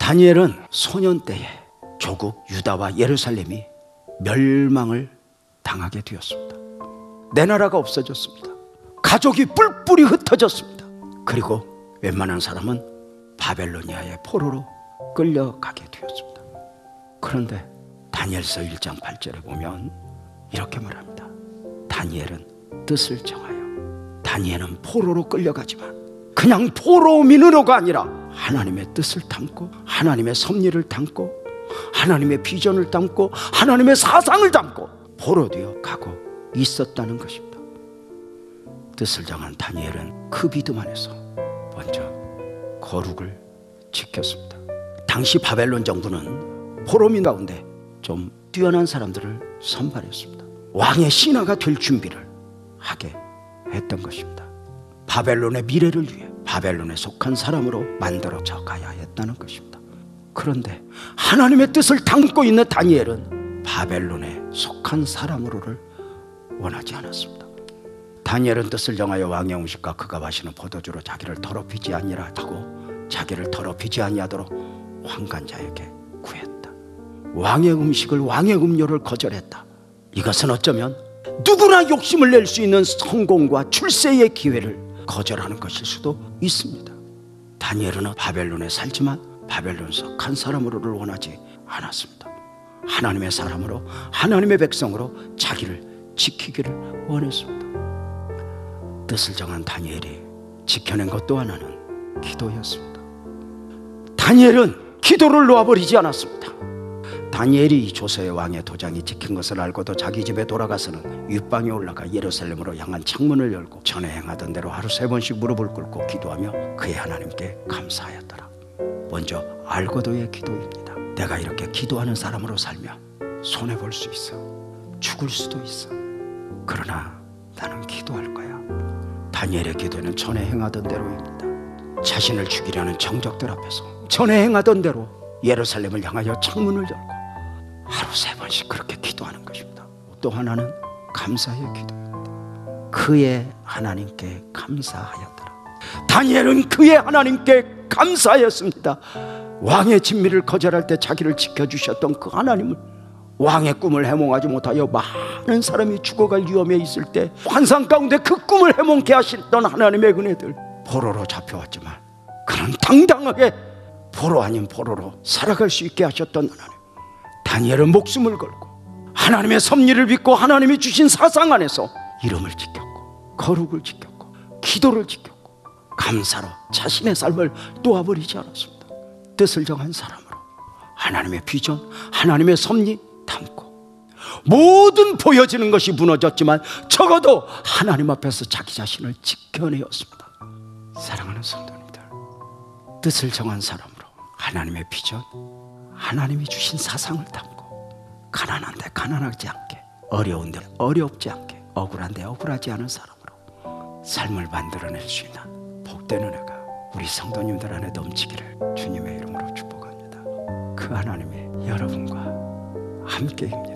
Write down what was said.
다니엘은 소년 때에 조국 유다와 예루살렘이 멸망을 당하게 되었습니다. 내 나라가 없어졌습니다. 가족이 뿔뿔이 흩어졌습니다. 그리고 웬만한 사람은 바벨로니아의 포로로 끌려가게 되었습니다. 그런데 다니엘서 1장 8절에 보면 이렇게 말합니다. 다니엘은 뜻을 정하여, 다니엘은 포로로 끌려가지만 그냥 포로 민으로가 아니라 하나님의 뜻을 담고, 하나님의 섭리를 담고, 하나님의 비전을 담고, 하나님의 사상을 담고 포로 되어 가고 있었다는 것입니다. 뜻을 정한 다니엘은 그 믿음 안에서 먼저 거룩을 지켰습니다. 당시 바벨론 정부는 포로민 가운데 좀 뛰어난 사람들을 선발했습니다. 왕의 신하가 될 준비를 하게 했던 것입니다. 바벨론의 미래를 위해 바벨론에 속한 사람으로 만들어져 가야 했다는 것입니다. 그런데 하나님의 뜻을 담고 있는 다니엘은 바벨론에 속한 사람으로를 원하지 않았습니다. 다니엘은 뜻을 정하여 왕의 음식과 그가 마시는 포도주로 자기를 더럽히지 아니하고 자기를 더럽히지 아니하도록 환관자에게 구했다. 왕의 음식을, 왕의 음료를 거절했다. 이것은 어쩌면 누구나 욕심을 낼 수 있는 성공과 출세의 기회를 거절하는 것일 수도 있습니다. 다니엘은 바벨론에 살지만 바벨론 속한 사람으로를 원하지 않았습니다. 하나님의 사람으로, 하나님의 백성으로 자기를 지키기를 원했습니다. 뜻을 정한 다니엘이 지켜낸 것 또 하나는 기도였습니다. 다니엘은 기도를 놓아버리지 않았습니다. 다니엘이 조서의 왕의 도장이 찍힌 것을 알고도 자기 집에 돌아가서는 윗방에 올라가 예루살렘으로 향한 창문을 열고 전에 행하던 대로 하루 3번씩 무릎을 꿇고 기도하며 그의 하나님께 감사하였더라. 먼저 알고도의 기도입니다. 내가 이렇게 기도하는 사람으로 살면 손해볼 수 있어, 죽을 수도 있어. 그러나 나는 기도할 거야. 다니엘의 기도는 전에 행하던 대로입니다. 자신을 죽이려는 정적들 앞에서 전에 행하던 대로 예루살렘을 향하여 창문을 열고 하루 3번씩 그렇게 기도하는 것입니다. 또 하나는 감사의 기도입니다. 그의 하나님께 감사하였더라. 다니엘은 그의 하나님께 감사하였습니다. 왕의 진미를 거절할 때 자기를 지켜주셨던 그 하나님을, 왕의 꿈을 해몽하지 못하여 많은 사람이 죽어갈 위험에 있을 때 환상 가운데 그 꿈을 해몽케 하셨던 하나님의 은혜들, 포로로 잡혀왔지만 그는 당당하게 포로 아닌 포로로 살아갈 수 있게 하셨던 하나님. 다니엘은 목숨을 걸고 하나님의 섭리를 믿고 하나님이 주신 사상 안에서 이름을 지켰고 거룩을 지켰고 기도를 지켰고 감사로 자신의 삶을 놓아버리지 않았습니다. 뜻을 정한 사람으로 하나님의 비전, 하나님의 섭리 담고 모든 보여지는 것이 무너졌지만 적어도 하나님 앞에서 자기 자신을 지켜내었습니다. 사랑하는 성도님들, 뜻을 정한 사람으로 하나님의 비전, 하나님이 주신 사상을 담고 가난한데 가난하지 않게, 어려운데 어렵지 않게, 억울한데 억울하지 않은 사람으로 삶을 만들어낼 수 있는 복된 은혜가 우리 성도님들 안에 넘치기를 주님의 이름으로 축복합니다. 그 하나님이 여러분과 함께입니다.